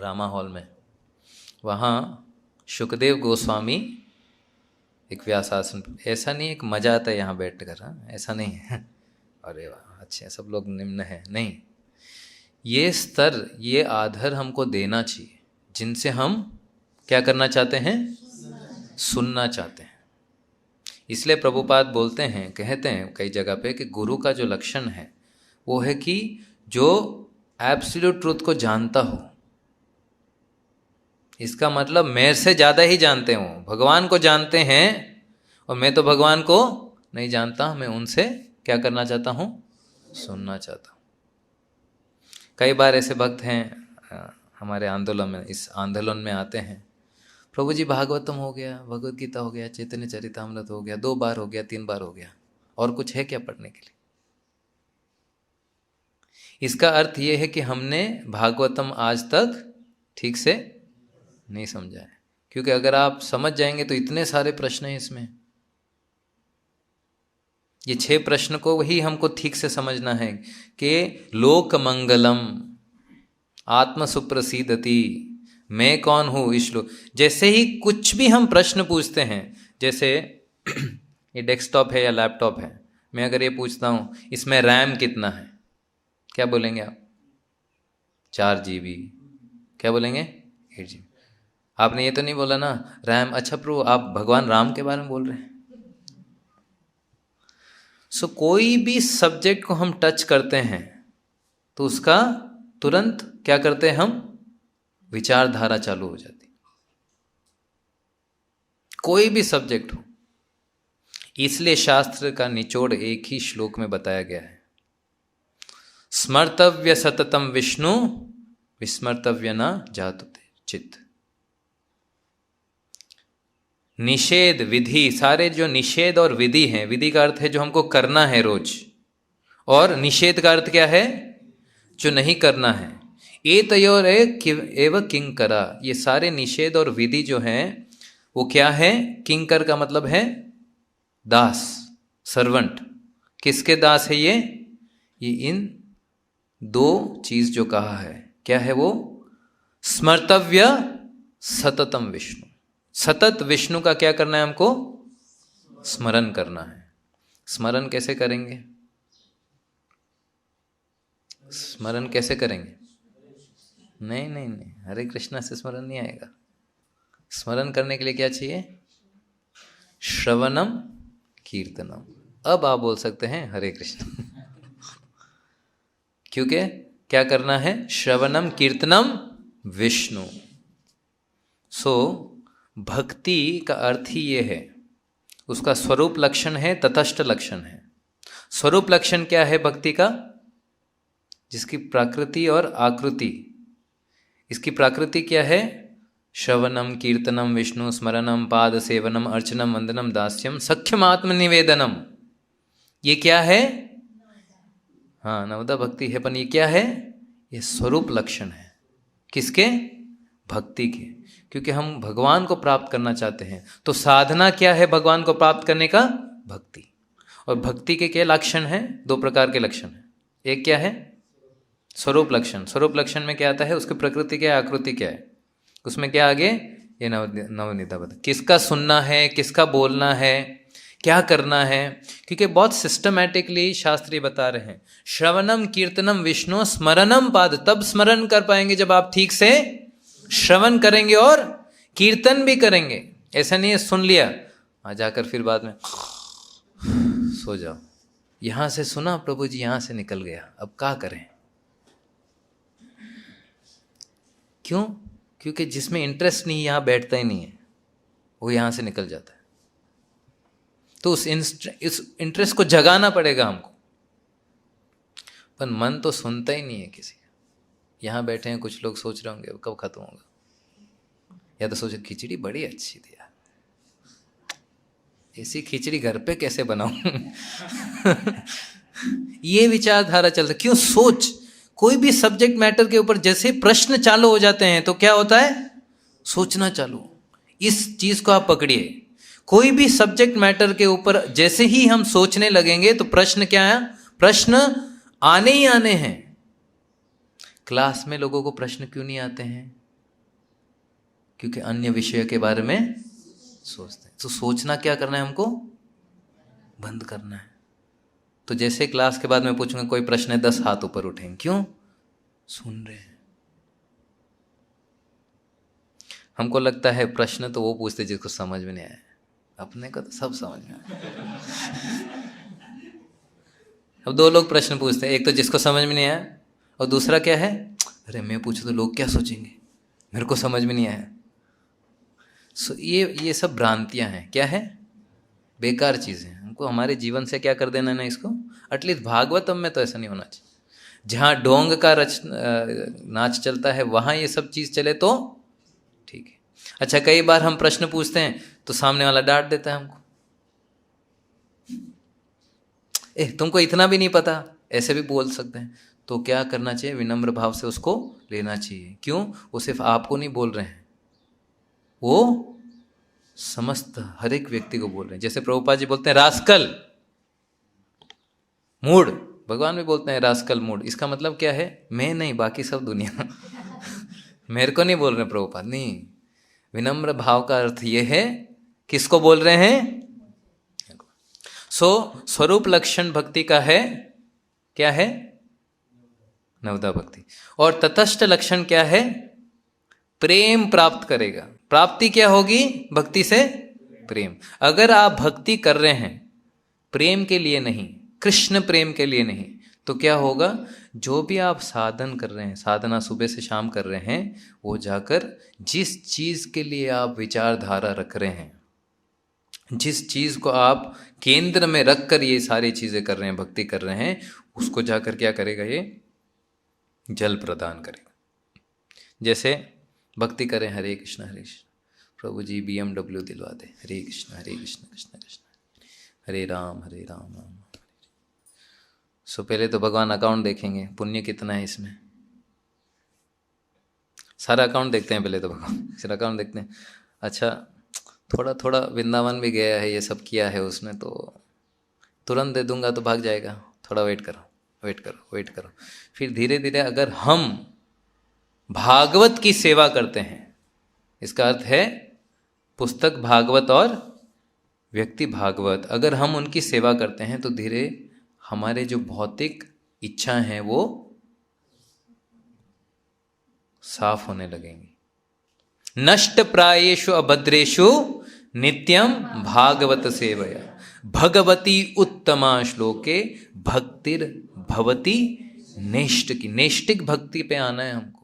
Rama hall में। वहाँ शुकदेव गोस्वामी एक व्यासासन, ऐसा नहीं एक मजा आता है यहाँ बैठ कर, हाँ ऐसा नहीं है अरे वाह अच्छे सब लोग निम्न है, नहीं, ये स्तर ये आदर हमको देना चाहिए जिनसे हम क्या करना चाहते हैं, सुनना चाहते हैं। इसलिए प्रभुपाद बोलते हैं, कहते हैं कई जगह पे कि गुरु का जो लक्षण है वो है कि जो एब्सोल्यूट ट्रूथ को जानता हो। इसका मतलब मेरे से ज़्यादा ही जानते हो, भगवान को जानते हैं और मैं तो भगवान को नहीं जानता, मैं उनसे क्या करना चाहता हूँ, सुनना चाहता हूँ। कई बार ऐसे भक्त हैं हमारे आंदोलन में, इस आंदोलन में आते हैं, प्रभु जी भागवतम हो गया, भगवद गीता हो गया, चैतन्य चरितामृत हो गया, 2 बार हो गया, 3 बार हो गया, और कुछ है क्या पढ़ने के लिए। इसका अर्थ ये है कि हमने भागवतम आज तक ठीक से नहीं समझा है, क्योंकि अगर आप समझ जाएंगे तो इतने सारे प्रश्न हैं इसमें। ये 6 प्रश्न को ही हमको ठीक से समझना है कि लोक मंगलम, आत्म सुप्रसिद्धति, मैं कौन हूँ, इस श्लोक। जैसे ही कुछ भी हम प्रश्न पूछते हैं, जैसे ये डेस्कटॉप है या लैपटॉप है, मैं अगर ये पूछता हूँ इसमें रैम कितना है, क्या बोलेंगे आप, 4 GB, क्या बोलेंगे, 8 GB। आपने ये तो नहीं बोला ना रैम, अच्छा प्रभु आप भगवान राम के बारे में बोल रहे हैं। सो कोई भी सब्जेक्ट को हम टच करते हैं तो उसका तुरंत क्या करते हैं हम, विचारधारा चालू हो जाती, कोई भी सब्जेक्ट हो। इसलिए शास्त्र का निचोड़ एक ही श्लोक में बताया गया है, स्मर्तव्य सततम विष्णु विस्मर्तव्य न जातुते चित्त। निषेध विधि, सारे जो निषेध और विधि हैं, विधि का अर्थ है जो हमको करना है रोज, और निषेध का अर्थ क्या है, जो नहीं करना है। एतयोर एव किंकरा, ये सारे निषेध और विधि जो हैं वो क्या है, किंकर का मतलब है दास, सर्वेंट। किसके दास है ये इन 2 चीज जो कहा है, क्या है वो, स्मर्तव्य सततम विष्णु, सतत विष्णु का क्या करना है हमको, स्मरण करना है। स्मरण कैसे करेंगे, स्मरण कैसे करेंगे, नहीं नहीं नहीं, हरे कृष्णा से स्मरण नहीं आएगा। स्मरण करने के लिए क्या चाहिए, श्रवणम कीर्तनम। अब आप बोल सकते हैं हरे कृष्ण क्योंकि क्या करना है, श्रवणम कीर्तनम विष्णु। सो भक्ति का अर्थ ही ये है, उसका स्वरूप लक्षण है, तटस्थ लक्षण है। स्वरूप लक्षण क्या है भक्ति का, जिसकी प्रकृति और आकृति, इसकी प्रकृति क्या है, श्रवणम कीर्तनम विष्णु स्मरणम पाद सेवनम अर्चनम वंदनम दास्यम सख्यम आत्मनिवेदनम। ये क्या है, हाँ नवदा भक्ति है, पर ये क्या है, ये स्वरूप लक्षण है, किसके, भक्ति के। क्योंकि हम भगवान को प्राप्त करना चाहते हैं, तो साधना क्या है भगवान को प्राप्त करने का, भक्ति। और भक्ति के क्या लक्षण हैं, 2 प्रकार के लक्षण हैं। एक क्या है, स्वरूप लक्षण। स्वरूप लक्षण में क्या आता है, उसकी प्रकृति क्या है, आकृति क्या है, उसमें क्या आगे ये नवनीता बता, किसका सुनना है, किसका बोलना है, क्या करना है। क्योंकि बहुत सिस्टमैटिकली शास्त्री बता रहे हैं, श्रवणम कीर्तनम विष्णु स्मरणम पाद, तब स्मरण कर पाएंगे जब आप ठीक से श्रवण करेंगे और कीर्तन भी करेंगे। ऐसा नहीं है सुन लिया आ जाकर फिर बाद में सो जाओ, यहां से सुना प्रभु जी यहां से निकल गया, अब क्या करें। क्यों, क्योंकि जिसमें इंटरेस्ट नहीं यहाँ बैठता ही नहीं है, वो यहाँ से निकल जाता है। तो उस इंटरेस्ट को जगाना पड़ेगा हमको, पर मन तो सुनता ही नहीं है किसी का। यहाँ बैठे हैं कुछ लोग सोच रहे होंगे कब खत्म होगा, या तो सोचे खिचड़ी बड़ी अच्छी थी यार, ऐसी खिचड़ी घर पे कैसे बनाऊं ये विचारधारा चलता। क्यों, सोच, कोई भी सब्जेक्ट मैटर के ऊपर जैसे प्रश्न चालू हो जाते हैं तो क्या होता है, सोचना चालू। इस चीज को आप पकड़िए, कोई भी सब्जेक्ट मैटर के ऊपर जैसे ही हम सोचने लगेंगे तो प्रश्न क्या है, प्रश्न आने ही आने हैं। क्लास में लोगों को प्रश्न क्यों नहीं आते हैं, क्योंकि अन्य विषय के बारे में सोचते हैं। तो सोचना क्या करना है हमको? बंद करना है। तो जैसे क्लास के बाद मैं पूछूंगा कोई प्रश्न है, 10 हाथ ऊपर उठेंगे। क्यों? सुन रहे हैं। हमको लगता है प्रश्न तो वो पूछते जिसको समझ में नहीं आया, अपने को तो सब समझ में आया। अब 2 लोग प्रश्न पूछते हैं, एक तो जिसको समझ में नहीं आया और दूसरा क्या है, अरे मैं पूछूं तो लोग क्या सोचेंगे, मेरे को समझ में नहीं आया। सो ये सब भ्रांतियां हैं। क्या है? बेकार चीज़ें। हमको हमारे जीवन से क्या कर देना ना इसको। एटलीस्ट भागवतम में तो ऐसा नहीं होना चाहिए। जहाँ ढोंग का नाच चलता है वहाँ ये सब चीज़ चले तो ठीक है। अच्छा, कई बार हम प्रश्न पूछते हैं तो सामने वाला डांट देता है हमको, तुमको इतना भी नहीं पता, ऐसे भी बोल सकते हैं। तो क्या करना चाहिए? विनम्र भाव से उसको लेना चाहिए। क्यों? वो सिर्फ आपको नहीं बोल रहे हैं, वो समस्त हर एक व्यक्ति को बोल रहे हैं। जैसे प्रभुपाद जी बोलते हैं रास्कल मूड, भगवान भी बोलते हैं रास्कल मूड। इसका मतलब क्या है? मैं नहीं, बाकी सब दुनिया। मेरे को नहीं बोल रहे प्रभुपाद, नहीं। विनम्र भाव का अर्थ ये है, किसको बोल रहे हैं? स्वरूप लक्षण भक्ति का है, क्या है? नवदा भक्ति। और तटस्थ लक्षण क्या है? प्रेम प्राप्त करेगा। प्राप्ति क्या होगी भक्ति से? प्रेम। अगर आप भक्ति कर रहे हैं प्रेम के लिए नहीं, कृष्ण प्रेम के लिए नहीं, तो क्या होगा? जो भी आप साधन कर रहे हैं, साधना सुबह से शाम कर रहे हैं, वो जाकर जिस चीज के लिए आप विचारधारा रख रहे हैं, जिस चीज को आप केंद्र में रखकर ये सारी चीजें कर रहे हैं, भक्ति कर रहे हैं, उसको जाकर क्या करेगा? ये जल प्रदान करेगा। जैसे भक्ति करें, हरे कृष्ण प्रभु जी BMW दिलवा दे, हरे कृष्ण कृष्ण कृष्ण हरे राम राम राम। सो पहले तो भगवान अकाउंट देखेंगे, पुण्य कितना है इसमें। सारा अकाउंट देखते हैं पहले तो भगवान, फिर अकाउंट देखते हैं। अच्छा, थोड़ा थोड़ा वृंदावन भी गया है, ये सब किया है उसने, तो तुरंत दे दूंगा तो भाग जाएगा। थोड़ा वेट करो। फिर धीरे धीरे अगर हम भागवत की सेवा करते हैं, इसका अर्थ है पुस्तक भागवत और व्यक्ति भागवत, अगर हम उनकी सेवा करते हैं तो धीरे हमारे जो भौतिक इच्छाएं हैं वो साफ होने लगेंगी। नष्ट प्रायेषु अभद्रेषु नित्यम भागवत सेवया भगवती उत्तमा श्लोके भक्तिर भवती नेष्ट की। नेष्टिक भक्ति पे आना है हमको।